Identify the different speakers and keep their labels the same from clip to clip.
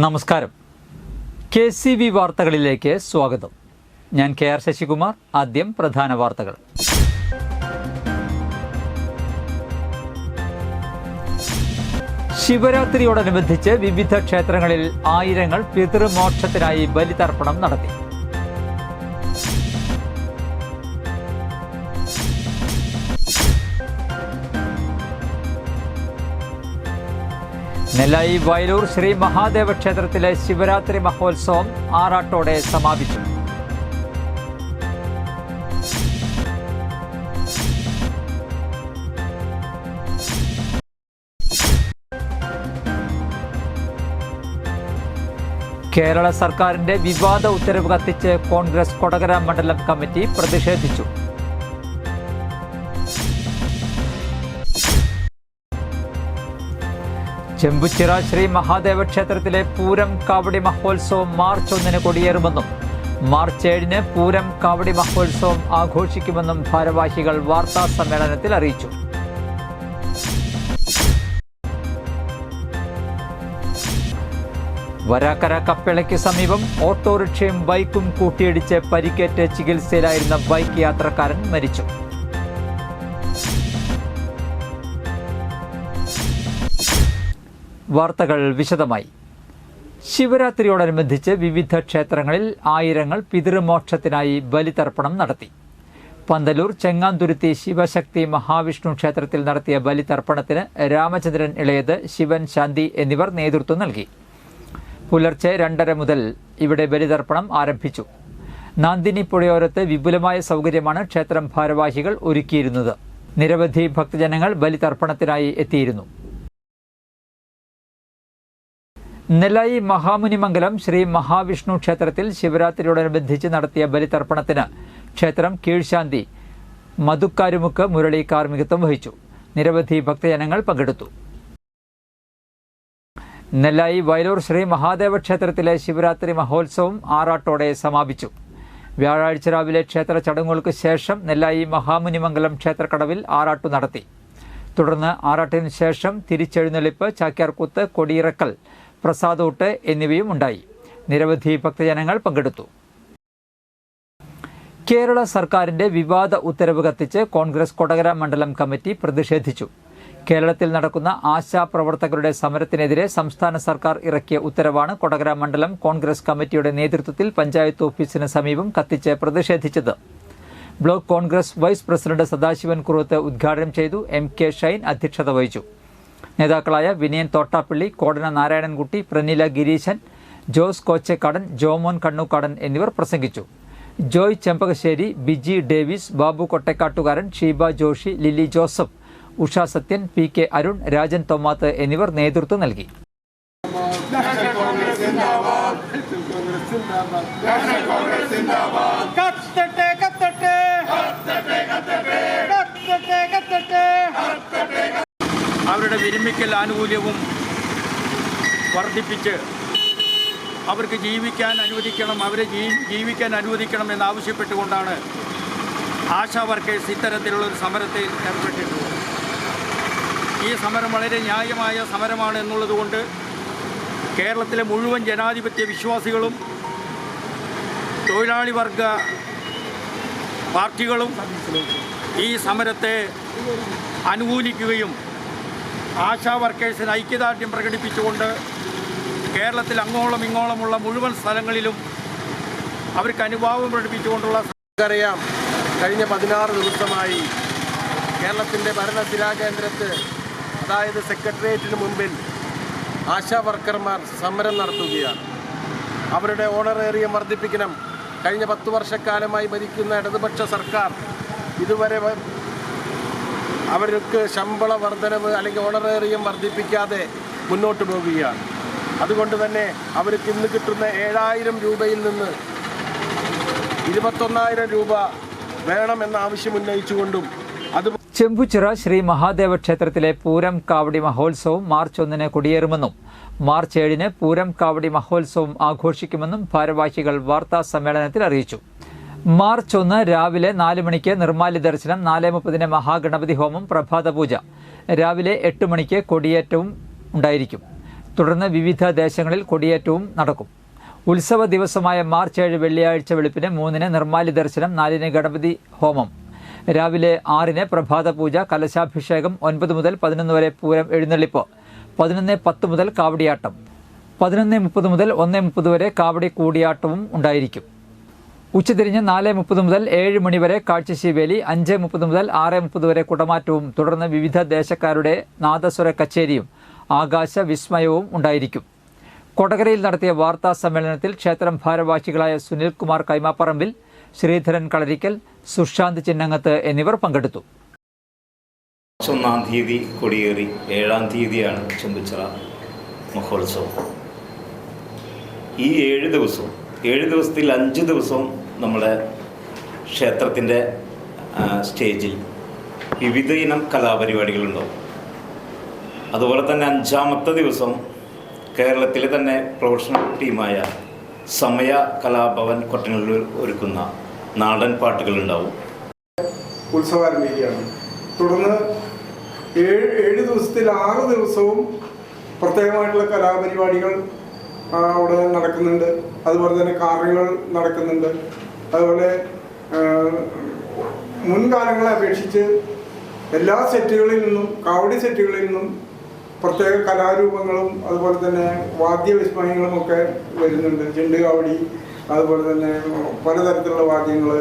Speaker 1: നമസ്കാരം. KCV വാർത്തകളിലേക്ക് സ്വാഗതം. ഞാൻ KR ശശികുമാർ. ആദ്യം പ്രധാന വാർത്തകൾ. ശിവരാത്രിയോടനുബന്ധിച്ച് വിവിധ ക്ഷേത്രങ്ങളിൽ ആയിരങ്ങൾ പിതൃമോക്ഷത്തിനായി ബലിതർപ്പണം നടത്തി. നെല്ലായി വയലൂർ ശ്രീ മഹാദേവ ക്ഷേത്രത്തിലെ ശിവരാത്രി മഹോത്സവം ആറാട്ടോടെ സമാപിച്ചു. കേരള സർക്കാരിന്റെ വിവാദ ഉത്തരവ് കത്തിച്ച് കോൺഗ്രസ് കൊടകര മണ്ഡലം കമ്മിറ്റി പ്രതിഷേധിച്ചു. ചെമ്പുച്ചിറ ശ്രീ മഹാദേവ ക്ഷേത്രത്തിലെ പൂരം കാവടി മഹോത്സവം മാർച്ച് 1 കൊടിയേറുമെന്നും മാർച്ച് 7 പൂരം കാവടി മഹോത്സവം ആഘോഷിക്കുമെന്നും ഭാരവാഹികൾ വാർത്താ സമ്മേളനത്തിൽ അറിയിച്ചു. വരാക്കര കപ്പേളയ്ക്ക് സമീപം ഓട്ടോറിക്ഷയും ബൈക്കും കൂട്ടിയിടിച്ച് പരിക്കേറ്റ് ചികിത്സയിലായിരുന്ന ബൈക്ക് യാത്രക്കാരൻ മരിച്ചു. വാർത്തകൾ വിശദമായി. ശിവരാത്രിയോടനുബന്ധിച്ച് വിവിധ ക്ഷേത്രങ്ങളിൽ ആയിരങ്ങൾ പിതൃമോക്ഷത്തിനായി ബലിതർപ്പണം നടത്തി. പന്തലൂർ ചെങ്ങാന്തുരുത്തി ശിവശക്തി മഹാവിഷ്ണു ക്ഷേത്രത്തിൽ നടത്തിയ ബലിതർപ്പണത്തിന് രാമചന്ദ്രൻ ഇളയത്, ശിവൻ ശാന്തി എന്നിവർ നേതൃത്വം നൽകി. പുലർച്ചെ 2:30 മുതൽ ഇവിടെ ബലിതർപ്പണം ആരംഭിച്ചു. നാന്ദിനി പുഴയോരത്ത് വിപുലമായ സൗകര്യമാണ് ക്ഷേത്രം ഭാരവാഹികൾ ഒരുക്കിയിരുന്നത്. നിരവധി ഭക്തജനങ്ങൾ ബലിതർപ്പണത്തിനായി എത്തിയിരുന്നു. നെല്ലായി മഹാമുനിമംഗലം ശ്രീ മഹാവിഷ്ണു ക്ഷേത്രത്തിൽ ശിവരാത്രിയോടനുബന്ധിച്ച് നടത്തിയ ബലിതർപ്പണത്തിന് ക്ഷേത്രം കീഴ്ശാന്തി മധുക്കാരുമുക്ക് മുരളി കാർമ്മികത്വം വഹിച്ചു. നിരവധി ഭക്തജനങ്ങൾ പങ്കെടുത്തു. നെല്ലായി വയലൂർ ശ്രീ മഹാദേവ ക്ഷേത്രത്തിലെ ശിവരാത്രി മഹോത്സവം ആറാട്ടോടെ സമാപിച്ചു. വ്യാഴാഴ്ച രാവിലെ ക്ഷേത്ര ചടങ്ങുകൾക്ക് ശേഷം നെല്ലായി മഹാമുനിമംഗലം ക്ഷേത്രക്കടവിൽ ആറാട്ടു നടത്തി. തുടർന്ന് ആറാട്ടിനു ശേഷം തിരിച്ചെഴുന്നള്ളിപ്പ്, ചാക്യാർകൂത്ത്, കൊടിയിറക്കൽ, പ്രസാദൂട്ട് എന്നിവയും ഉണ്ടായി. നിരവധി ഭക്തജനങ്ങൾ പങ്കെടുത്തു. കേരള സർക്കാരിന്റെ വിവാദ ഉത്തരവ് കത്തിച്ച് കോൺഗ്രസ് കൊടകര മണ്ഡലം കമ്മിറ്റി പ്രതിഷേധിച്ചു. കേരളത്തിൽ നടക്കുന്ന ആശാപ്രവർത്തകരുടെ സമരത്തിനെതിരെ സംസ്ഥാന സർക്കാർ ഇറക്കിയ ഉത്തരവാണ് കൊടകര മണ്ഡലം കോൺഗ്രസ് കമ്മിറ്റിയുടെ നേതൃത്വത്തിൽ പഞ്ചായത്ത് ഓഫീസിന് സമീപം കത്തിച്ച് പ്രതിഷേധിച്ചത്. Block Congress vice president Sadasivan Kuruvath ഉദ്ഘാടനം ചെയ്തു. MK ഷൈൻ അധ്യക്ഷത വഹിച്ചു. നേതാക്കളായ വിനയൻ തോട്ടാപ്പള്ളി, കോടന നാരായണൻകുട്ടി, പ്രനില ഗിരീശൻ, ജോസ് കോച്ചക്കാടൻ, ജോമോൻ കണ്ണൂക്കാടൻ എന്നിവർ പ്രസംഗിച്ചു. ജോയ് ചെമ്പകശ്ശേരി, ബിജി ഡേവിസ്, ബാബു കൊട്ടക്കാട്ടുകാരൻ, ഷീബ ജോഷി, ലില്ലി ജോസഫ്, ഉഷ സത്യൻ, PK അരുൺ, രാജൻ തോമാത്ത് എന്നിവർ നേതൃത്വം നൽകി.
Speaker 2: അവരുടെ വിരമിക്കൽ ആനുകൂല്യവും വർദ്ധിപ്പിച്ച് അവർക്ക് ജീവിക്കാൻ അനുവദിക്കണം, അവരെ ജീവിക്കാൻ അനുവദിക്കണം എന്നാവശ്യപ്പെട്ടുകൊണ്ടാണ് ആശാ വർക്കേഴ്സ് ഇത്തരത്തിലുള്ളൊരു സമരത്തിൽ ഏർപ്പെട്ടിട്ടുള്ളത്. ഈ സമരം വളരെ ന്യായമായ സമരമാണ് എന്നുള്ളതുകൊണ്ട് കേരളത്തിലെ മുഴുവൻ ജനാധിപത്യ വിശ്വാസികളും തൊഴിലാളി വർഗ പാർട്ടികളും ഈ സമരത്തെ അനുകൂലിക്കുകയും ആശാ വർക്കേഴ്സിന് ഐക്യദാർഢ്യം പ്രകടിപ്പിച്ചുകൊണ്ട് കേരളത്തിൽ അങ്ങോളം ഇങ്ങോളമുള്ള മുഴുവൻ സ്ഥലങ്ങളിലും അവർക്ക് അനുഭാവം പ്രകടിപ്പിച്ചുകൊണ്ടുള്ള
Speaker 3: നമുക്കറിയാം, കഴിഞ്ഞ 16 ദിവസമായി കേരളത്തിൻ്റെ ഭരണസിരാ കേന്ദ്രത്ത്, അതായത് സെക്രട്ടേറിയറ്റിന് മുൻപിൽ ആശാ വർക്കർമാർ സമരം നടത്തുകയാണ്. അവരുടെ ഓണറേറിയം വർദ്ധിപ്പിക്കണം. കഴിഞ്ഞ 10 വർഷക്കാലമായി ഭരിക്കുന്ന ഇടതുപക്ഷ സർക്കാർ ഇതുവരെ അവർക്ക് ശമ്പള വർധനവ് അല്ലെങ്കിൽ ഓണറേറിയം വർദ്ധിപ്പിക്കാതെ മുന്നോട്ട് പോകുകയാണ്. അതുകൊണ്ട് തന്നെ അവർക്ക് ഇന്ന് കിട്ടുന്ന 7,000 രൂപയിൽ നിന്ന് 21,000 രൂപ വേണമെന്ന ആവശ്യം ഉന്നയിച്ചുകൊണ്ടും
Speaker 1: ചെമ്പുച്ചിറ ശ്രീ മഹാദേവ ക്ഷേത്രത്തിലെ പൂരം കാവടി മഹോത്സവം മാർച്ച് 1 കൊടിയേറുമെന്നും മാർച്ച് 7 പൂരം കാവടി മഹോത്സവം ആഘോഷിക്കുമെന്നും ഭാരവാഹികൾ വാർത്താ സമ്മേളനത്തിൽ അറിയിച്ചു. മാർച്ച് 1 രാവിലെ 4 മണിക്ക് നിർമ്മാല്യ ദർശനം, 4:30 മഹാഗണപതി ഹോമം, പ്രഭാത പൂജ, രാവിലെ 8 മണിക്ക് കൊടിയേറ്റവും ഉണ്ടായിരിക്കും. തുടർന്ന് വിവിധ ദേശങ്ങളിൽ കൊടിയേറ്റവും നടക്കും. ഉത്സവ ദിവസമായ മാർച്ച് 7 വെള്ളിയാഴ്ച വെളുപ്പിന് 3 നിർമ്മാല്യ ദർശനം, 4 ഗണപതി ഹോമം, രാവിലെ 6 പ്രഭാത പൂജ, കലശാഭിഷേകം, 9 മുതൽ 11 വരെ പൂരം എഴുന്നള്ളിപ്പ്, 11:10 മുതൽ കാവടിയാട്ടം, 11:30 മുതൽ 1:30 വരെ കാവടി കൂടിയാട്ടവും ഉണ്ടായിരിക്കും. ഉച്ചതിരിഞ്ഞ് 4:30 മുതൽ 7 മണി വരെ കാഴ്ചശീവേലി, 5:30 മുതൽ 6:30 വരെ കുടമാറ്റവും, തുടർന്ന് വിവിധ ദേശക്കാരുടെ നാദസ്വര കച്ചേരിയും ആകാശ വിസ്മയവും ഉണ്ടായിരിക്കും. കൊടകരയിൽ നടത്തിയ വാർത്താ സമ്മേളനത്തിൽ ക്ഷേത്രം ഭാരവാഹികളായ സുനിൽകുമാർ കൈമാപ്പറമ്പിൽ, ശ്രീധരൻ കളരിക്കൽ, സുശാന്ത് ചിന്നങ്ങത്ത് എന്നിവർ പങ്കെടുത്തു.
Speaker 4: 1-ാം തീയതി കൊടിയേറി 7-ാം തീയതിയാണ് ചെമ്പുച്ചിറ മഹോത്സവം. ഈ 7 ദിവസത്തിൽ 5 ദിവസവും നമ്മുടെ ക്ഷേത്രത്തിൻ്റെ സ്റ്റേജിൽ വിവിധ ഇനം കലാപരിപാടികളുണ്ടാവും. അതുപോലെ തന്നെ 5-ാമത്തെ ദിവസം കേരളത്തിലെ തന്നെ പ്രൊഫഷണൽ ടീമായ സമയ കലാഭവൻ കൊട്ടനല്ലൂർ ഒരുക്കുന്ന നാടൻ പാട്ടുകളുണ്ടാവും.
Speaker 5: ഉത്സവം ആരംഭിക്കുകയാണ്. തുടർന്ന് 7 ദിവസത്തിൽ 6 ദിവസവും പ്രത്യേകമായിട്ടുള്ള കലാപരിപാടികൾ അവിടെ നടക്കുന്നുണ്ട്. അതുപോലെ തന്നെ കാർണിവൽ നടക്കുന്നുണ്ട്. അതുപോലെ മുൻകാലങ്ങളെ അപേക്ഷിച്ച് എല്ലാ സെറ്റുകളിൽ നിന്നും, കാവടി സെറ്റുകളിൽ നിന്നും പ്രത്യേക കലാരൂപങ്ങളും അതുപോലെ തന്നെ വാദ്യവിസ്മയങ്ങളും ഒക്കെ വരുന്നുണ്ട്. ചെണ്ട് കാവടി, അതുപോലെ തന്നെ പലതരത്തിലുള്ള വാദ്യങ്ങൾ,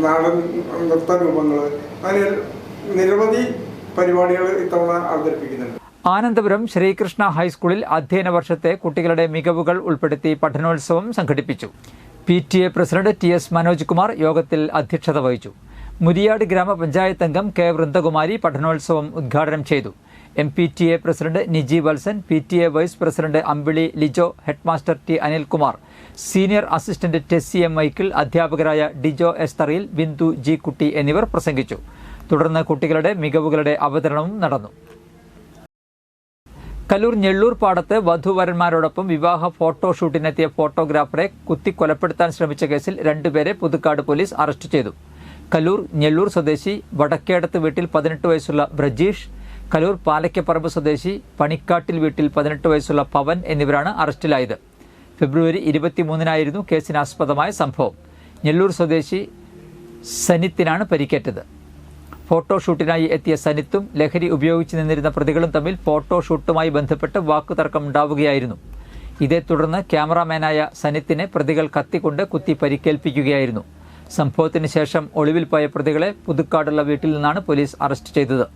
Speaker 5: നാടൻ നൃത്തരൂപങ്ങൾ, അങ്ങനെ നിരവധി പരിപാടികൾ ഇത്തവണ അവതരിപ്പിക്കുന്നുണ്ട്.
Speaker 1: ആനന്ദപുരം ശ്രീകൃഷ്ണ ഹൈസ്കൂളിൽ അധ്യയന വർഷത്തെ കുട്ടികളുടെ മികവുകൾ ഉൾപ്പെടുത്തി പഠനോത്സവം സംഘടിപ്പിച്ചു. PTA president TS Manoj Kumar യോഗത്തിൽ അധ്യക്ഷത വഹിച്ചു. മുരിയാട് ഗ്രാമപഞ്ചായത്ത് അംഗം K വൃന്ദകുമാരി പഠനോത്സവം ഉദ്ഘാടനം ചെയ്തു. MPTA president Niji Valsan, PTA vice president Ambili Lijo, headmaster T Anilkumar, senior assistant Tessy M Michael, അധ്യാപകരായ ഡിജോ S തറയിൽ, ബിന്ദു G കുട്ടി എന്നിവർ പ്രസംഗിച്ചു. തുടർന്ന് കുട്ടികളുടെ മികവുകളുടെ അവതരണവും നടന്നു. കല്ലൂർ ഞെള്ളൂർ പാടത്ത് വധുവരന്മാരോടൊപ്പം വിവാഹ ഫോട്ടോഷൂട്ടിനെത്തിയ ഫോട്ടോഗ്രാഫറെ കുത്തിക്കൊലപ്പെടുത്താൻ ശ്രമിച്ച കേസിൽ 2 പേരെ പുതുക്കാട് പോലീസ് അറസ്റ്റ് ചെയ്തു. കല്ലൂർ ഞെള്ളൂർ സ്വദേശി വടക്കേടത്ത് വീട്ടിൽ 18 വയസ്സുള്ള ബ്രജീഷ്, കല്ലൂർ പാലയ്ക്കപ്പറമ്പ് സ്വദേശി പണിക്കാട്ടിൽ വീട്ടിൽ 18 വയസ്സുള്ള പവൻ എന്നിവരാണ് അറസ്റ്റിലായത്. ഫെബ്രുവരി 23-നായിരുന്നു കേസിനാസ്പദമായ സംഭവം. ഞെള്ളൂർ സ്വദേശി സനിത്തിനാണ് പരിക്കേറ്റത്. ഫോട്ടോഷൂട്ടിനായി എത്തിയ സനിത്തും ലഹരി ഉപയോഗിച്ച് നിന്നിരുന്ന പ്രതികളും തമ്മിൽ ഫോട്ടോഷൂട്ടുമായി ബന്ധപ്പെട്ട് വാക്കുതർക്കം ഉണ്ടാവുകയായിരുന്നു. ഇതേ തുടർന്ന് ക്യാമറാമാനായ സനിത്തിനെ പ്രതികൾ കത്തിക്കൊണ്ട് കുത്തി പരിക്കേൽപ്പിക്കുകയായിരുന്നു. സംഭവത്തിന് ശേഷം ഒളിവിൽ പോയ പ്രതികളെ പുതുക്കാടുള്ള വീട്ടിൽ നിന്നാണ് പോലീസ് അറസ്റ്റ് ചെയ്തത്.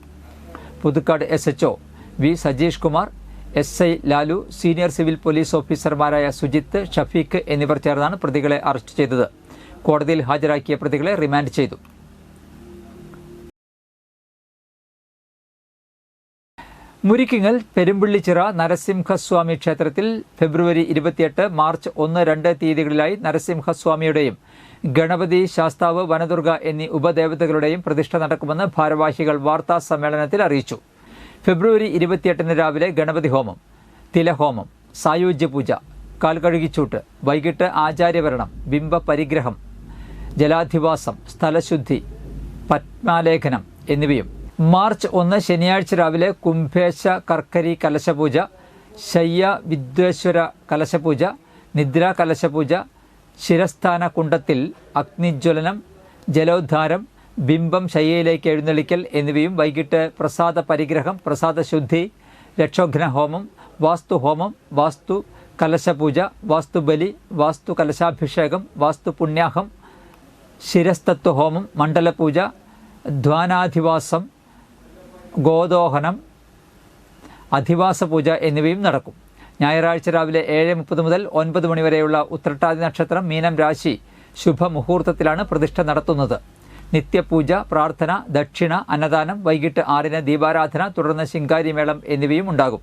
Speaker 1: Puthukkad SHO V Sajeesh Kumar, SI Lalu, senior civil police ഓഫീസർമാരായ സുജിത്ത്, ഷഫീഖ് എന്നിവർ ചേർന്നാണ് പ്രതികളെ അറസ്റ്റ് ചെയ്തത്. കോടതിയിൽ ഹാജരാക്കിയ പ്രതികളെ റിമാൻഡ് ചെയ്തു. മുരിക്കിങ്ങൽ പെരുമ്പള്ളിച്ചിറ നരസിംഹസ്വാമി ക്ഷേത്രത്തിൽ ഫെബ്രുവരി 28, മാർച്ച് 1, 2 തീയതികളിലായി നരസിംഹസ്വാമിയുടെയും ഗണപതി, ശാസ്താവ്, വനദുർഗ എന്നീ ഉപദേവതകളുടെയും പ്രതിഷ്ഠ നടക്കുമെന്ന് ഭാരവാഹികൾ വാർത്താ സമ്മേളനത്തിൽ അറിയിച്ചു. ഫെബ്രുവരി 28 രാവിലെ ഗണപതി ഹോമം, തിലഹോമം, സായുജ്യ പൂജ, കാൽകഴുകിച്ചൂട്ട്, വൈകിട്ട് ആചാര്യവരണം, ബിംബ പരിഗ്രഹം, ജലാധിവാസം, സ്ഥലശുദ്ധി, പത്മാലേഖനം എന്നിവയും. മാർച്ച് 1 ശനിയാഴ്ച രാവിലെ കുംഭേശ കർക്കരി കലശപൂജ, ശയ്യ വിദ്വേശ്വര കലശപൂജ, നിദ്രാ കലശപൂജ, ശിരസ്ഥാന കുണ്ടത്തിൽ അഗ്നിജ്വലനം, ജലോദ്ധാരം, ബിംബം ശയ്യയിലേക്ക് എഴുന്നള്ളിക്കൽ എന്നിവയും വൈകിട്ട് പ്രസാദ പരിഗ്രഹം, പ്രസാദശുദ്ധി, ലക്ഷോഘ്ന ഹോമം, വാസ്തുഹോമം, വാസ്തു കലശപൂജ, വാസ്തുബലി, വാസ്തു കലശാഭിഷേകം, വാസ്തു പുണ്യാഹം, ശിരസ്തത്വഹോമം, മണ്ഡലപൂജ, ധ്വാനാധിവാസം, ഗോദോഹനം, അധിവാസ പൂജ എന്നിവയും നടക്കും. ഞായറാഴ്ച രാവിലെ 7:30 മുതൽ 9 മണി വരെയുള്ള ഉത്രട്ടാതി നക്ഷത്രം മീനം രാശി ശുഭമുഹൂർത്തത്തിലാണ് പ്രതിഷ്ഠ നടത്തുന്നത്. നിത്യപൂജ, പ്രാർത്ഥന, ദക്ഷിണ, അന്നദാനം, വൈകിട്ട് 6 ദീപാരാധന, തുടർന്ന് ശിങ്കാരിമേളം എന്നിവയും ഉണ്ടാകും.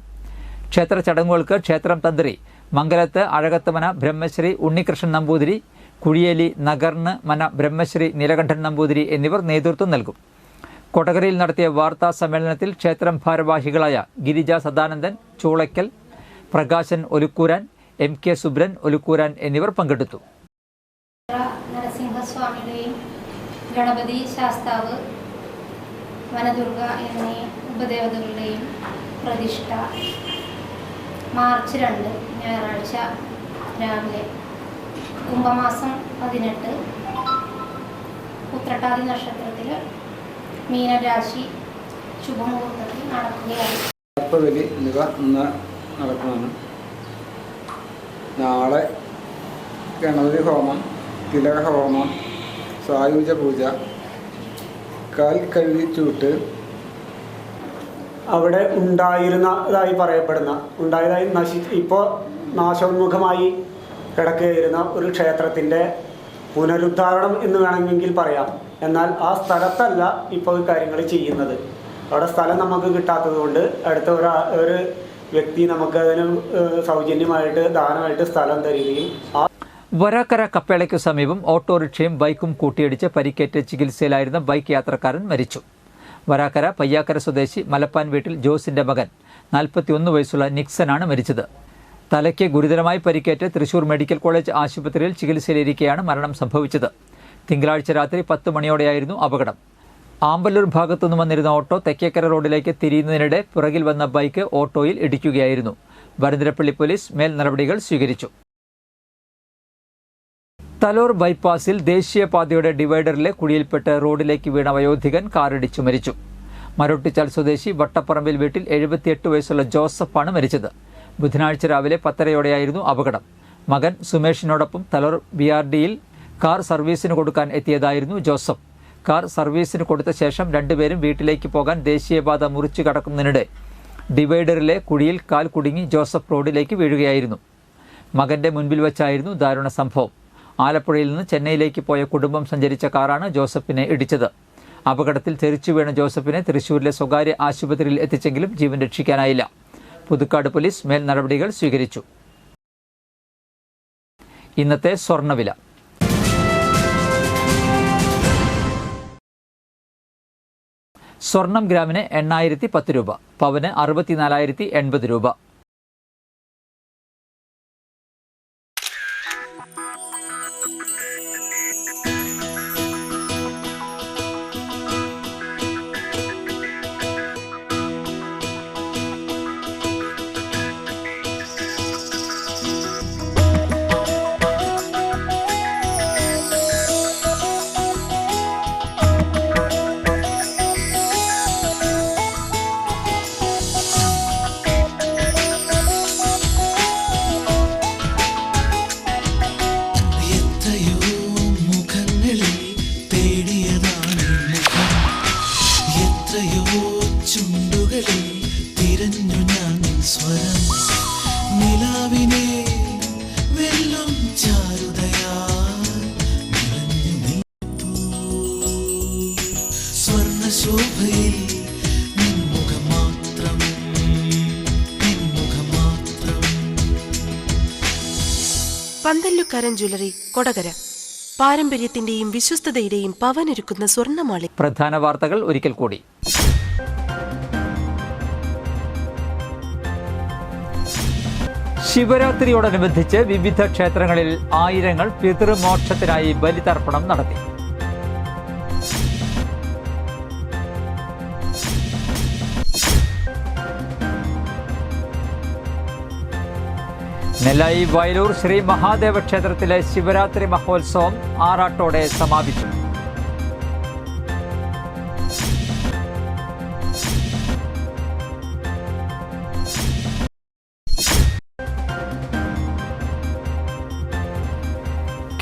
Speaker 1: ക്ഷേത്ര ചടങ്ങുകൾക്ക് ക്ഷേത്രം തന്ത്രി മംഗലത്ത് അഴകത്തമന ബ്രഹ്മശ്രീ ഉണ്ണികൃഷ്ണൻ നമ്പൂതിരി, കുഴിയേലി നഗർന്ന് മന ബ്രഹ്മശ്രീ നീലകണ്ഠൻ നമ്പൂതിരി എന്നിവർ നേതൃത്വം നൽകും. കൊടകരയിൽ നടത്തിയ വാർത്താ സമ്മേളനത്തിൽ ക്ഷേത്രം ഭാരവാഹികളായ ഗിരിജ സദാനന്ദൻ ചൂളയ്ക്കൽ, പ്രകാശൻ ഒലുക്കൂരാൻ, MK സുബ്രൻ ഒലുക്കൂരാൻ എന്നിവർ പങ്കെടുത്തു.
Speaker 6: നരസിംഹസ്വാമിയുടെയും ഗണപതി, ശാസ്താവ്, വനദുർഗ എന്നീ ഉപദേവതകളുടെയും പ്രതിഷ്ഠ മാർച്ച് 2 ഞായറാഴ്ച രാവിലെ കുംഭമാസം 18 ഉത്രട്ടാതി നക്ഷത്രത്തിൽ മീനരാശി ശുഭമുഹൂർത്തത്തിൽ നടക്കുകയാണ്.
Speaker 5: സർപ്പബലി എന്നിവ ഇന്ന് നടക്കുന്നതാണ്. നാളെ ഗണപതി ഹോമം, തിലക ഹോമം, സായുജ പൂജ, കാൽ കഴുകിച്ചൂട്ട്,
Speaker 7: അവിടെ ഉണ്ടായിരുന്നതായി പറയപ്പെടുന്ന ഇപ്പോൾ നാശോന്മുഖമായി കിടക്കുകയായിരുന്ന ഒരു ക്ഷേത്രത്തിൻ്റെ പുനരുദ്ധാരണം എന്ന് വേണമെങ്കിൽ പറയാം. എന്നാൽ ആ സ്ഥലത്തല്ല ഇപ്പോൾ കാര്യങ്ങൾ ചെയ്യുന്നത്. അവിടെ സ്ഥലം നമുക്ക് കിട്ടാത്തത് കൊണ്ട് അടുത്ത ഒരു വ്യക്തി നമുക്ക് അതിന് സൗജന്യമായിട്ട് ദാനമായിട്ട് സ്ഥലം തരികയും
Speaker 1: വരാക്കര കപ്പേളയ്ക്കു സമീപം ഓട്ടോറിക്ഷയും ബൈക്കും കൂട്ടിയിടിച്ച് പരിക്കേറ്റ് ചികിത്സയിലായിരുന്ന ബൈക്ക് യാത്രക്കാരൻ മരിച്ചു. വരാക്കര പയ്യാക്കര സ്വദേശി മലപ്പാൻ വീട്ടിൽ ജോസിന്റെ മകൻ 41 വയസ്സുള്ള നിക്സനാണ് മരിച്ചത്. തലയ്ക്ക് ഗുരുതരമായി പരിക്കേറ്റ് തൃശൂർ മെഡിക്കൽ കോളേജ് ആശുപത്രിയിൽ ചികിത്സയിലിരിക്കെയാണ് മരണം സംഭവിച്ചത്. തിങ്കളാഴ്ച രാത്രി 10 മണിയോടെയായിരുന്നു അപകടം. ആമ്പല്ലൂർ ഭാഗത്തുനിന്ന് വന്നിരുന്ന ഓട്ടോ തെക്കേക്കര റോഡിലേക്ക് തിരിയുന്നതിനിടെ പുറകിൽ വന്ന ബൈക്ക് ഓട്ടോയിൽ ഇടിക്കുകയായിരുന്നു. വരന്തരപ്പള്ളി പോലീസ് മേൽ നടപടികൾ സ്വീകരിച്ചു. തലോർ ബൈപ്പാസിൽ ദേശീയപാതയുടെ ഡിവൈഡറിലെ കുഴിയിൽപ്പെട്ട് റോഡിലേക്ക് വീണ വയോധികൻ കാറിടിച്ചു മരിച്ചു. മരോട്ടിച്ചാൽ സ്വദേശി വട്ടപ്പറമ്പിൽ വീട്ടിൽ 78 വയസ്സുള്ള ജോസഫാണ് മരിച്ചത്. ബുധനാഴ്ച രാവിലെ 10:30യോടെയായിരുന്നു അപകടം. മകൻ സുമേഷിനോടൊപ്പം തലോർ BRDയിൽ കാർ സർവീസിന് കൊടുക്കാൻ എത്തിയതായിരുന്നു ജോസഫ്. കാർ സർവീസിന് കൊടുത്ത ശേഷം രണ്ടുപേരും വീട്ടിലേക്ക് പോകാൻ ദേശീയപാത മുറിച്ചു കടക്കുന്നതിനിടെ ഡിവൈഡറിലെ കുഴിയിൽ കാൽ കുടുങ്ങി ജോസഫ് റോഡിലേക്ക് വീഴുകയായിരുന്നു. മകന്റെ മുൻപിൽ വച്ചായിരുന്നു ദാരുണ സംഭവം. ആലപ്പുഴയിൽ നിന്ന് ചെന്നൈയിലേക്ക് പോയ കുടുംബം സഞ്ചരിച്ച കാറാണ് ജോസഫിനെ ഇടിച്ചത്. അപകടത്തിൽ തെറിച്ചു വീണ ജോസഫിനെ തൃശൂരിലെ സ്വകാര്യ ആശുപത്രിയിൽ എത്തിച്ചെങ്കിലും ജീവൻ രക്ഷിക്കാനായില്ല. പുതുക്കാട് പോലീസ് മേൽ നടപടികൾ സ്വീകരിച്ചു. ഇന്നത്തെ സ്വർണ്ണവില. സ്വർണം ഗ്രാമിന് 8,010 രൂപ, പവന് 64,080 രൂപ.
Speaker 8: പന്തല്ലുക്കാരൻ ജ്വല്ലറി കൊടകര. പാരമ്പര്യത്തിന്റെയും വിശ്വസ്തതയുടെയും പവനൊരുക്കുന്ന സ്വർണ്ണമാളി.
Speaker 1: പ്രധാന വാർത്തകൾ ഒരിക്കൽ കൂടി. ശിവരാത്രിയോടനുബന്ധിച്ച് വിവിധ ക്ഷേത്രങ്ങളിൽ ആയിരങ്ങൾ പിതൃമോക്ഷത്തിനായി ബലിതർപ്പണം നടത്തി. നെല്ലായി വയലൂർ ശ്രീ മഹാദേവ ക്ഷേത്രത്തിലെ ശിവരാത്രി മഹോത്സവം ആറാട്ടോടെ സമാപിച്ചു.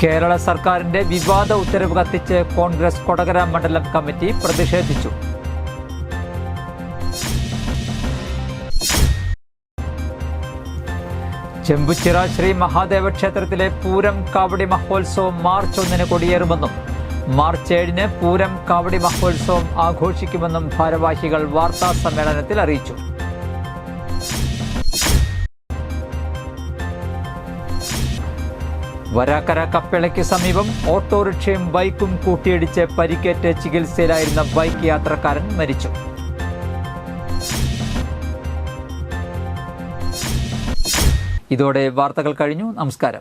Speaker 1: കേരള സർക്കാരിന്റെ വിവാദ ഉത്തരവ് കത്തിച്ച് കോൺഗ്രസ് കൊടകര മണ്ഡലം കമ്മിറ്റി പ്രതിഷേധിച്ചു. ചെമ്പുച്ചിറ ശ്രീ മഹാദേവ ക്ഷേത്രത്തിലെ പൂരം കാവടി മഹോത്സവം മാർച്ച് 1 കൊടിയേറുമെന്നും മാർച്ച് 7 പൂരം കാവടി മഹോത്സവം ആഘോഷിക്കുമെന്നും ഭാരവാഹികൾ വാർത്താ സമ്മേളനത്തിൽ അറിയിച്ചു. വരാക്കര കപ്പേളയ്ക്ക് സമീപം ഓട്ടോറിക്ഷയും ബൈക്കും കൂട്ടിയിടിച്ച് പരിക്കേറ്റ് ചികിത്സയിലായിരുന്ന ബൈക്ക് യാത്രക്കാരൻ മരിച്ചു. ഇതോടെ വാർത്തകൾ കഴിഞ്ഞു. നമസ്കാരം.